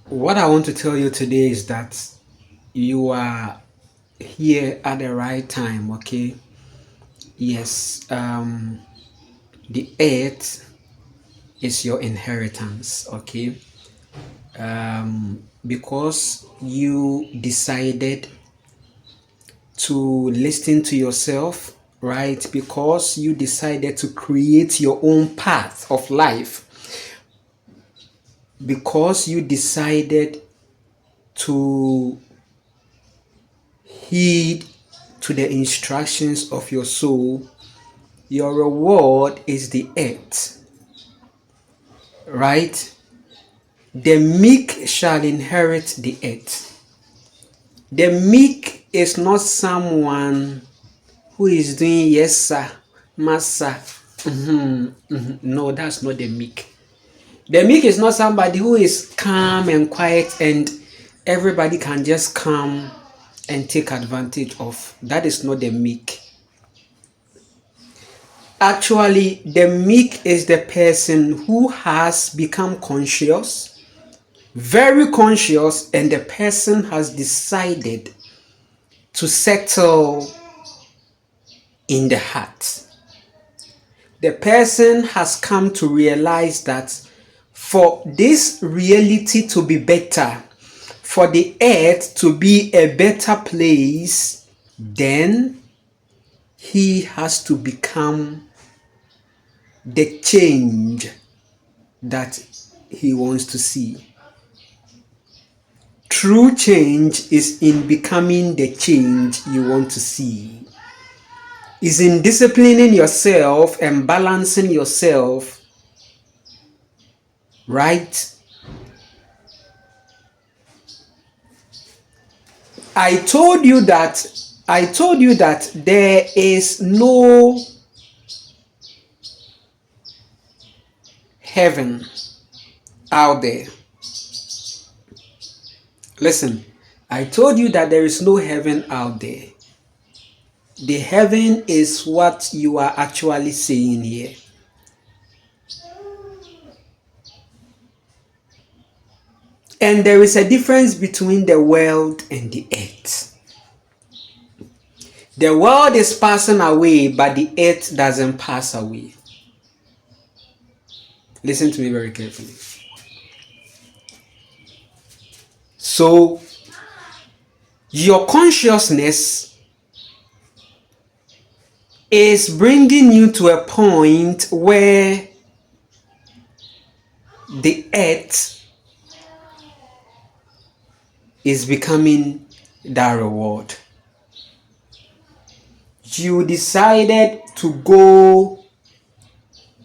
What I want to tell you today is that you are here at the right time, okay? Yes, the earth is your inheritance, okay? Because you decided to listen to yourself, right? Because you decided to create your own path of life, because you decided to heed to the instructions of your soul, your reward is the earth, right? The meek shall inherit the earth. The meek is not someone who is doing yes sir, master. No, that's not the meek. The meek is not somebody who is calm and quiet and everybody can just come and take advantage of. That is not the meek. Actually, the meek is the person who has become conscious, very conscious, and the person has decided to settle in the heart. The person has come to realize that for this reality to be better, for the earth to be a better place, then he has to become the change that he wants to see. True change is in becoming the change you want to see. Is in disciplining yourself and balancing yourself, right? I told you that there is no heaven out there. Listen, I told you that there is no heaven out there. The heaven is what you are actually saying here. And there is a difference between the world and the earth. The world is passing away, but the earth doesn't pass away. Listen to me very carefully. So, your consciousness is bringing you to a point where the earth is becoming that reward. You decided to go,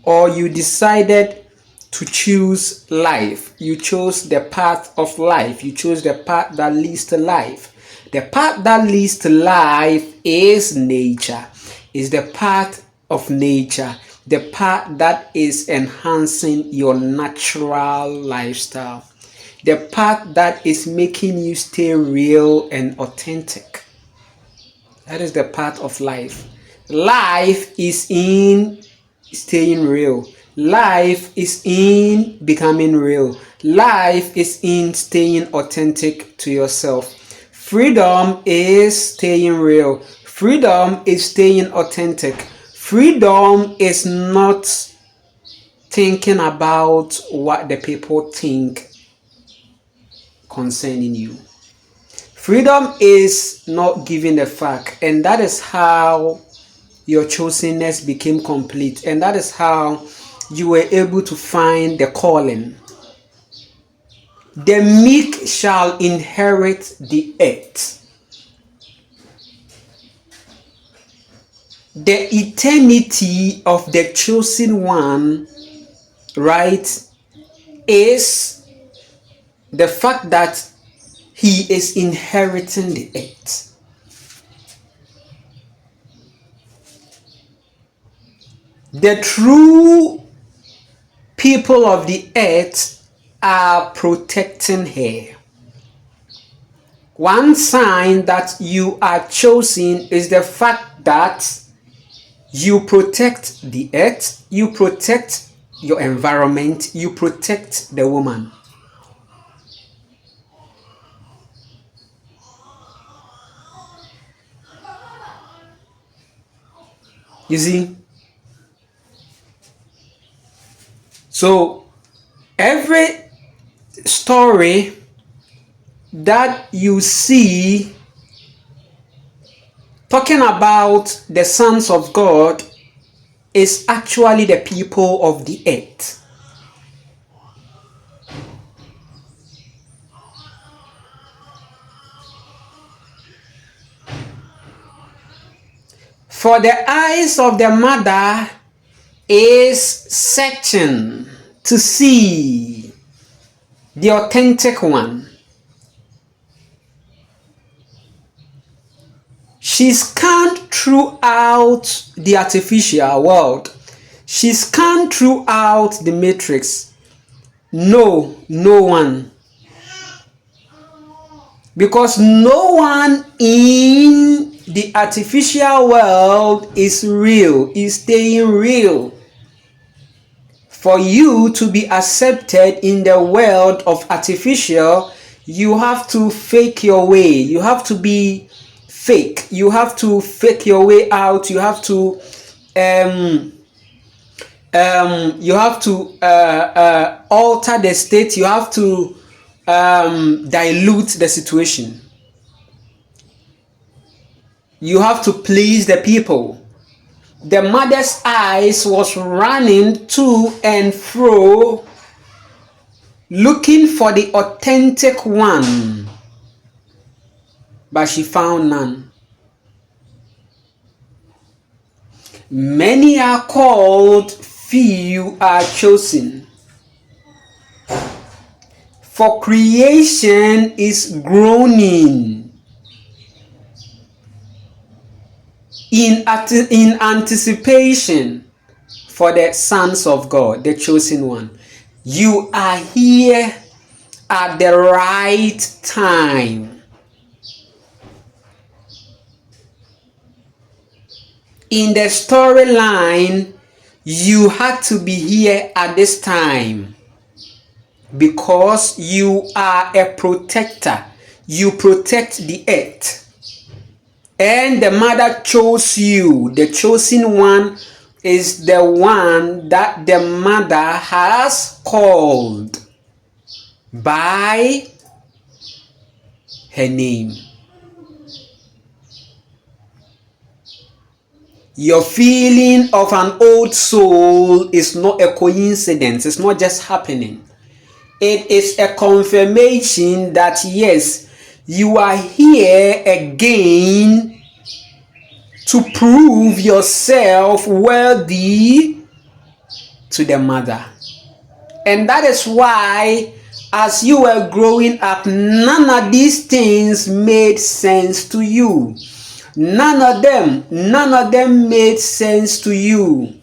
or you decided to choose life. You chose the path of life. You chose the path that leads to life. The path that leads to life is nature, is the path of nature, the path that is enhancing your natural lifestyle, the path that is making you stay real and authentic. That is the path of life. Life is in staying real. Life is in becoming real. Life is in staying authentic to yourself. Freedom is staying real. Freedom is staying authentic. Freedom is not thinking about what the people think concerning you. Freedom is not giving a fuck, and that is how your chosenness became complete, and that is how you were able to find the calling. The meek shall inherit the earth. The eternity of the chosen one, right, is the fact that he is inheriting the earth. The true people of the earth are protecting her. One sign that you are chosen is the fact that you protect the earth, you protect your environment, you protect the woman. You see? So every story that you see talking about the sons of God is actually the people of the earth. For the eyes of the mother is searching to see the authentic one. She scanned throughout the artificial world. She scanned throughout the matrix. No one. Because no one in the artificial world is real, is staying real. For you to be accepted in the world of artificial, you have to fake your way. You have to be fake. You have to fake your way out. You have to alter the state. You have to dilute the situation. You have to please the people. The mother's eyes was running to and fro, looking for the authentic one, but she found none. Many are called, few are chosen. For creation is groaning in anticipation for the sons of God, the chosen one. You are here at the right time. In the storyline, you had to be here at this time because you are a protector. You protect the earth. And the mother chose you. The chosen one is the one that the mother has called by her name. Your feeling of an old soul is not a coincidence. It's not just happening. It is a confirmation that yes, you are here again to prove yourself worthy to the mother. And that is why, as you were growing up, none of these things made sense to you. None of them made sense to you.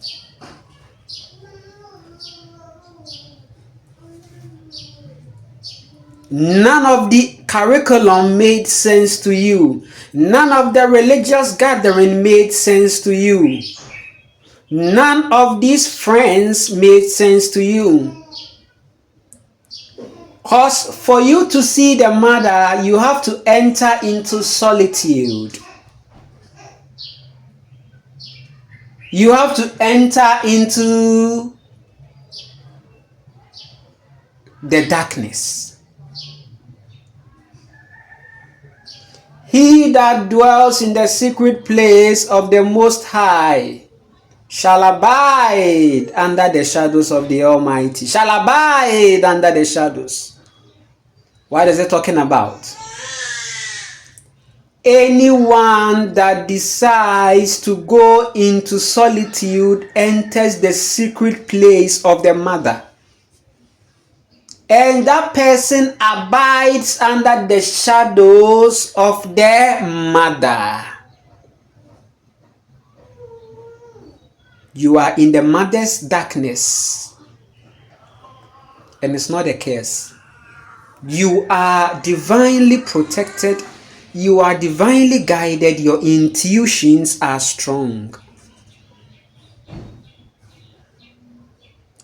None of the curriculum made sense to you. None of the religious gathering made sense to you. None of these friends made sense to you. Because for you to see the mother, you have to enter into solitude. You have to enter into the darkness. He that dwells in the secret place of the Most High shall abide under the shadows of the Almighty. Shall abide under the shadows. What is it talking about? Anyone that decides to go into solitude enters the secret place of the mother. And that person abides under the shadows of their mother. You are in the mother's darkness. And it's not a curse. You are divinely protected. You are divinely guided. Your intuitions are strong.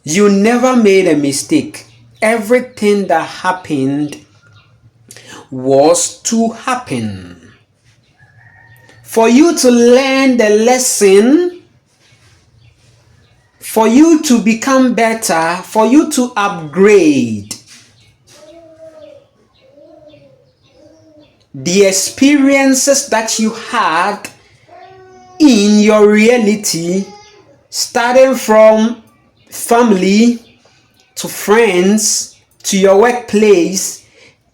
You never made a mistake. Everything that happened was to happen. For you to learn the lesson for you to become better, for you to upgrade the experiences that you had in your reality, starting from family to friends to your workplace.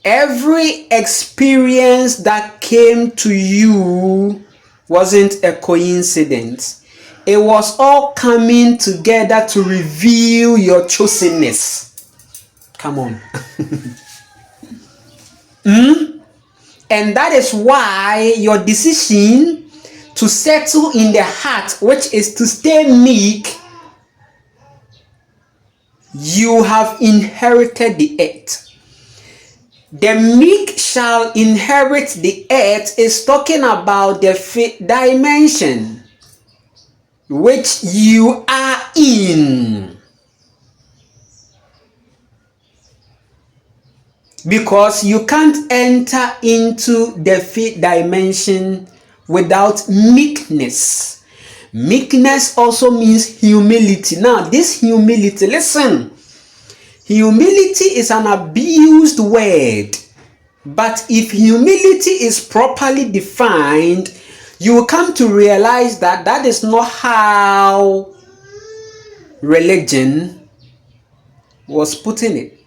Every experience that came to you wasn't a coincidence. It was all coming together to reveal your chosenness. Come on. And that is why your decision to settle in the heart, which is to stay meek, you have inherited the earth. The meek shall inherit the earth is talking about the fifth dimension which you are in. Because you can't enter into the fifth dimension without meekness. Meekness also means humility. Now, this humility, listen. Humility is an abused word, but if humility is properly defined, you will come to realize that that is not how religion was putting it.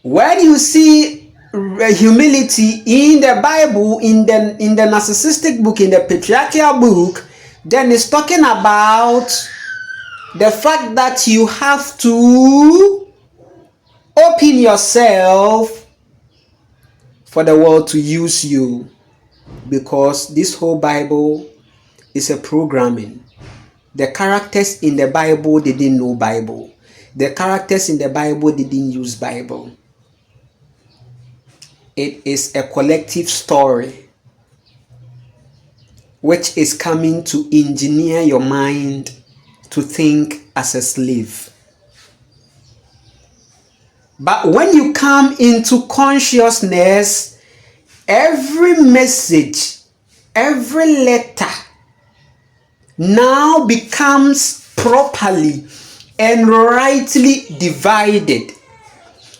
When you see humility in the Bible, in the narcissistic book, in the patriarchal book, then it's talking about the fact that you have to open yourself for the world to use you, because this whole Bible is a programming. The characters in the Bible, they didn't know Bible. The characters in the Bible, they didn't use Bible. It is a collective story which is coming to engineer your mind to think as a slave. But when you come into consciousness, every message, every letter now becomes properly and rightly divided.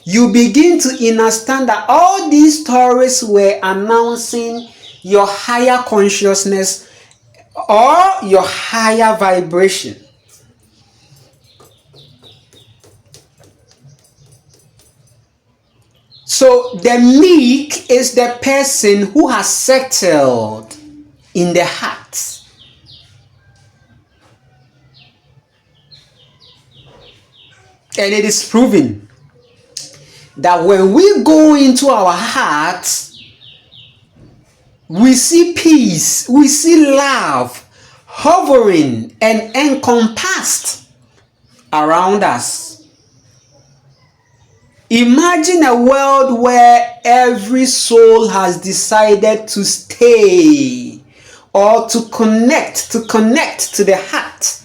You begin to understand that all these stories were announcing your higher consciousness or your higher vibration. So the meek is the person who has settled in the heart. And it is proven that when we go into our hearts, we see peace, we see love hovering and encompassed around us. Imagine a world where every soul has decided to stay or to connect to the heart.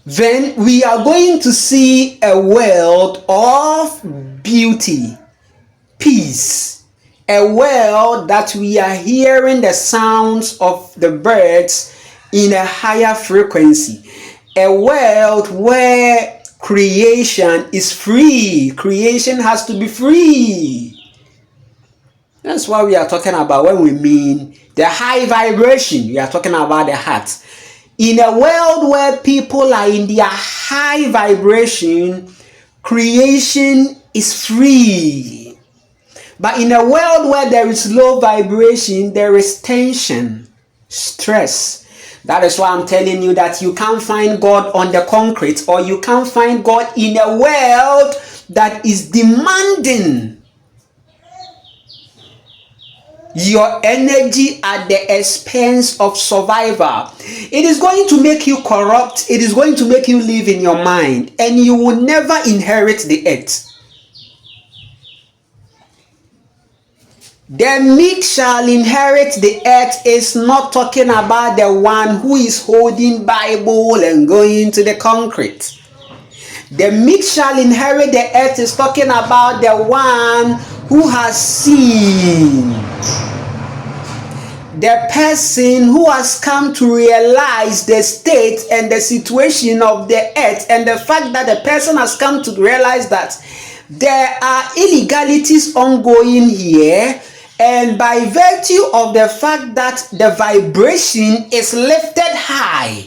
Then we are going to see a world of beauty, peace, a world that we are hearing the sounds of the birds in a higher frequency, a world where creation is free. Creation has to be free. That's what we are talking about when we mean the high vibration. We are talking about the heart. In a world where people are in their high vibration, creation is free. But in a world where there is low vibration, there is tension, stress. That is why I'm telling you that you can't find God on the concrete, or you can't find God in a world that is demanding your energy at the expense of survival. It is going to make you corrupt. It is going to make you live in your mind, and you will never inherit the earth. The meek shall inherit the earth is not talking about the one who is holding Bible and going to the concrete. The meek shall inherit the earth is talking about the one who has seen the person who has come to realize the state and the situation of the earth, and the fact that the person has come to realize that there are illegalities ongoing here, and by virtue of the fact that the vibration is lifted high,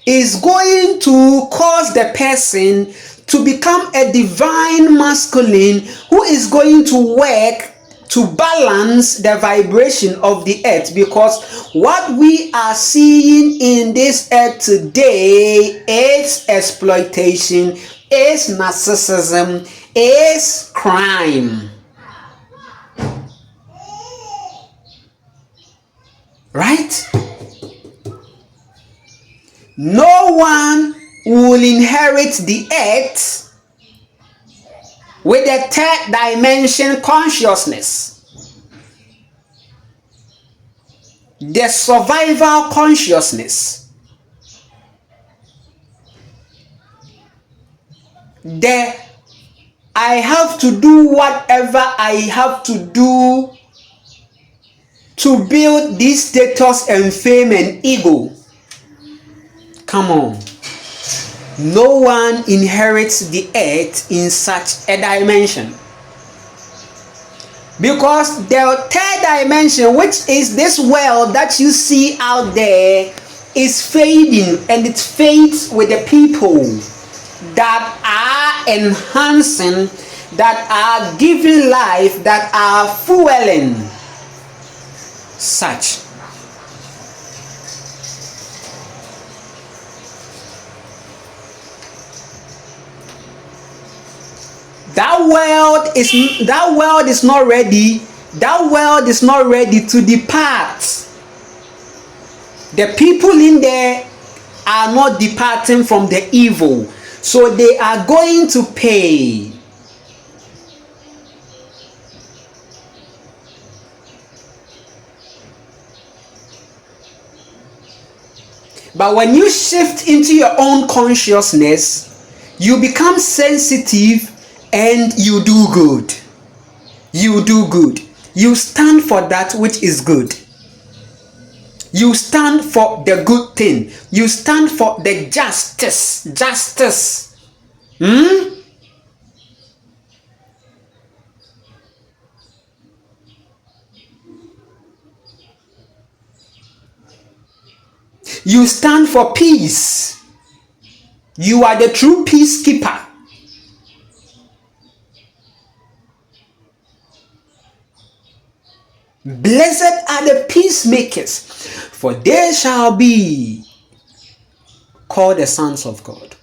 is going to cause the person to become a divine masculine who is going to work to balance the vibration of the earth. Because what we are seeing in this earth today is exploitation, is narcissism, is crime. Right? No one will inherit the earth with a third dimension consciousness, the survival consciousness, I have to do whatever I have to do to build this status and fame and ego. Come on. No one inherits the earth in such a dimension. Because the third dimension, which is this world that you see out there, is fading, and it fades with the people that are enhancing, that are giving life, that are fueling such. That world is not ready. That world is not ready to depart. The people in there are not departing from the evil, so they are going to pay. But when you shift into your own consciousness, you become sensitive and you do good. You do good. You stand for that which is good. You stand for the good thing. You stand for the justice. Justice. You stand for peace. You are the true peacekeeper. Blessed are the peacemakers, for they shall be called the sons of God.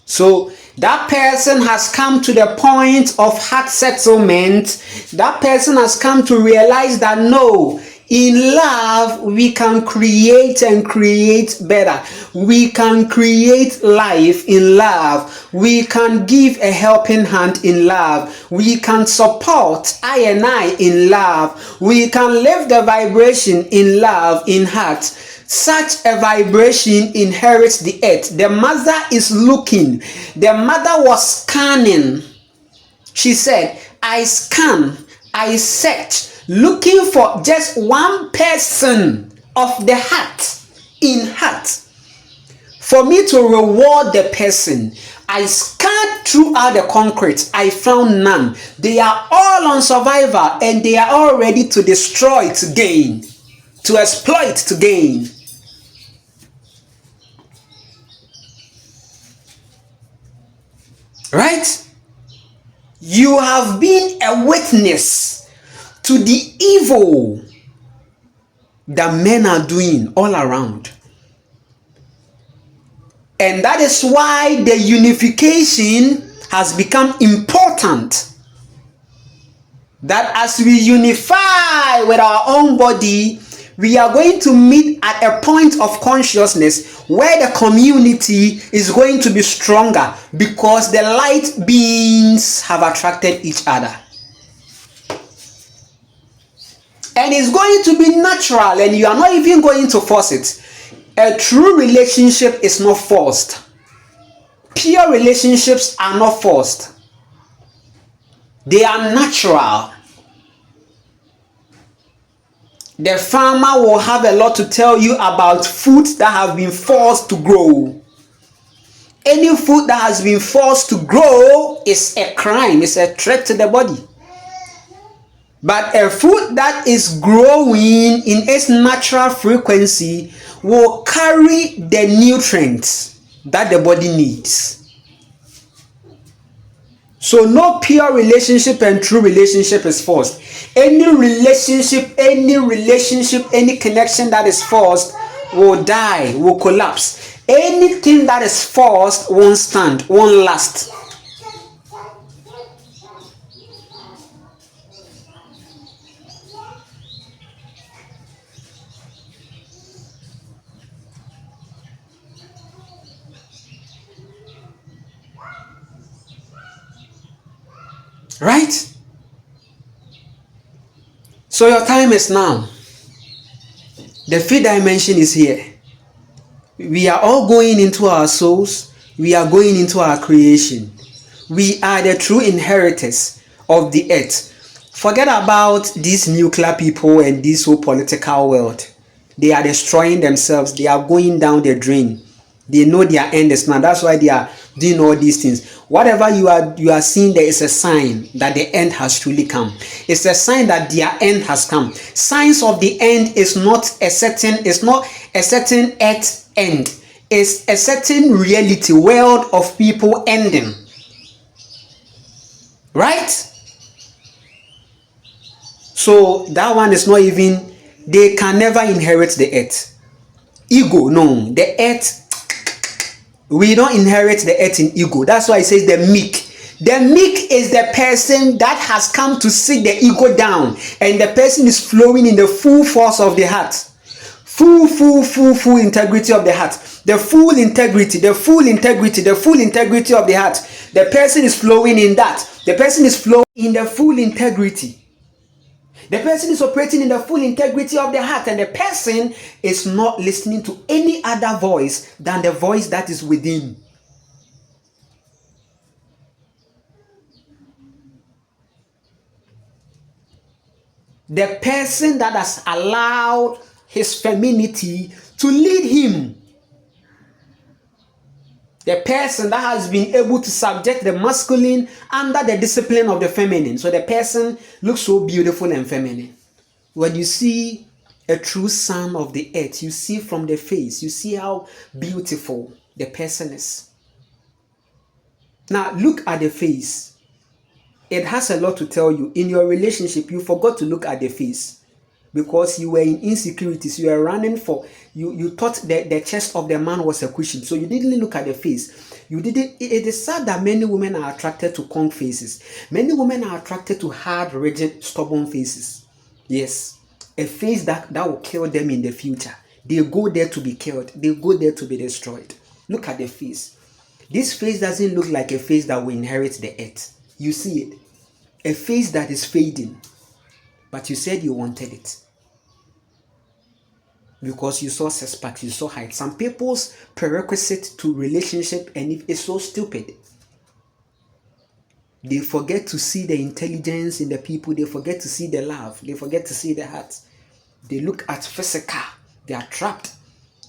So that person has come to the point of heart settlement. That person has come to realize that no, in love we can create and create better. We can create life in love. We can give a helping hand in love. We can support I and I in love. We can live the vibration in love in heart. Such a vibration inherits the earth. The mother is looking. The mother was scanning. She said, I scan, I search, looking for just one person of the heart, in heart. For me to reward the person, I scanned throughout the concrete. I found none. They are all on survival, and they are all ready to destroy to gain, to exploit to gain. Right? You have been a witness to the evil that men are doing all around. And that is why the unification has become important. That as we unify with our own body, we are going to meet at a point of consciousness where the community is going to be stronger, because the light beings have attracted each other. And it's going to be natural, and you are not even going to force it. A true relationship is not forced. Pure relationships are not forced. They are natural. The farmer will have a lot to tell you about foods that have been forced to grow. Any food that has been forced to grow is a crime, it's a threat to the body. But a food that is growing in its natural frequency will carry the nutrients that the body needs. So no pure relationship and true relationship is forced. Any relationship, any connection that is forced will die, will collapse. Anything that is forced won't stand, won't last. Right? So your time is now. The fifth dimension is here. We are all going into our souls. We are going into our creation. We are the true inheritors of the earth. Forget about these nuclear people and this whole political world. They are destroying themselves. They are going down the drain. They know their end is now. That's why they are doing all these things. Whatever you are seeing, there is a sign that the end has truly come. It's a sign that their end has come. Signs of the end is not a certain earth end. It's a certain reality, world of people ending. Right? So that one is not even, they can never inherit the earth. Ego, no. The earth, we don't inherit the earth in ego. That's why it says the meek. The meek is the person that has come to sit the ego down, and the person is flowing in the full force of the heart. Full integrity of the heart. The full integrity of the heart. The person is flowing in that. The person is flowing in the full integrity. The person is operating in the full integrity of the heart, and the person is not listening to any other voice than the voice that is within. The person that has allowed his femininity to lead him. The person that has been able to subject the masculine under the discipline of the feminine. So the person looks so beautiful and feminine. When you see a true son of the earth, you see from the face, you see how beautiful the person is. Now look at the face. It has a lot to tell you. In your relationship, you forgot to look at the face because you were in insecurities. You were running for, you thought that the chest of the man was a cushion, so you didn't look at the face. You didn't. It is sad that many women are attracted to conk faces. Many women are attracted to hard, rigid, stubborn faces. Yes, a face that will kill them in the future. They go there to be killed. They go there to be destroyed. Look at the face. This face doesn't look like a face that will inherit the earth. You see it. A face that is fading. But you said you wanted it. Because you saw six-pack, you saw height. Some people's prerequisite to relationship and it is so stupid. They forget to see the intelligence in the people. They forget to see the love. They forget to see the heart. They look at physical. They are trapped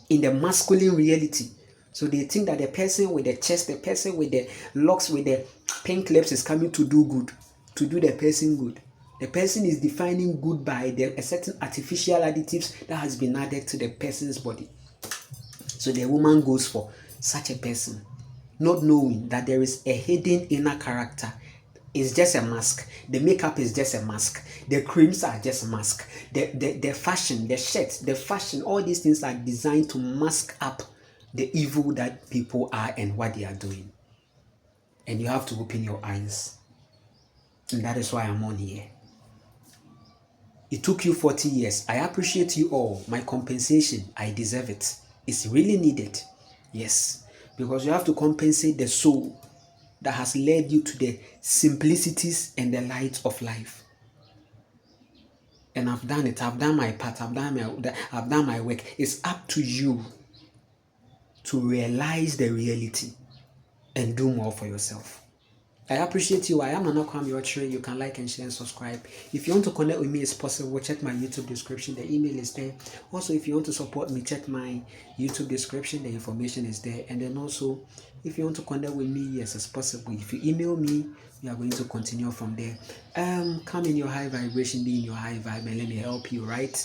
in the masculine reality. So they think that the person with the chest, the person with the locks, with the pink lips is coming to do good, to do the person good. The person is defining good by a certain artificial additives that has been added to the person's body. So the woman goes for such a person, not knowing that there is a hidden inner character. It's just a mask. The makeup is just a mask. The creams are just a mask. The fashion, the shirt, the fashion, all these things are designed to mask up the evil that people are and what they are doing. And you have to open your eyes. And that is why I'm on here. It took you 40 years. I appreciate you all. My compensation, I deserve it. It's really needed. Yes. Because you have to compensate the soul that has led you to the simplicities and the light of life. And I've done it. I've done my part. I've done my work. It's up to you to realize the reality and do more for yourself. I appreciate you. I am Nana Kwame Ochre. You can like and share and subscribe. If you want to connect with me, it's possible. Check my YouTube description. The email is there. Also, if you want to support me, check my YouTube description. The information is there. And then also, if you want to connect with me, yes, it's possible. If you email me, we are going to continue from there. Come in your high vibration, be in your high vibe, and let me help you, right?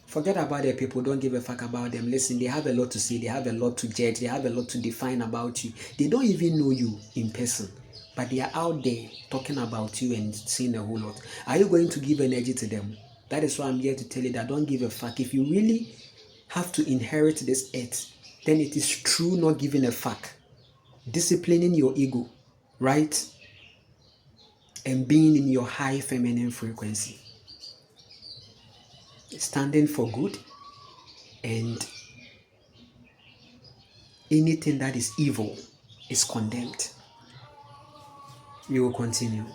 Forget about the people. Don't give a fuck about them. Listen, they have a lot to say. They have a lot to judge. They have a lot to define about you. They don't even know you in person, but they are out there talking about you and saying a whole lot. Are you going to give energy to them? That is why I'm here to tell you that don't give a fuck. If you really have to inherit this earth, then it is true not giving a fuck. Disciplining your ego, right? And being in your high feminine frequency. Standing for good, and anything that is evil is condemned. We will continue.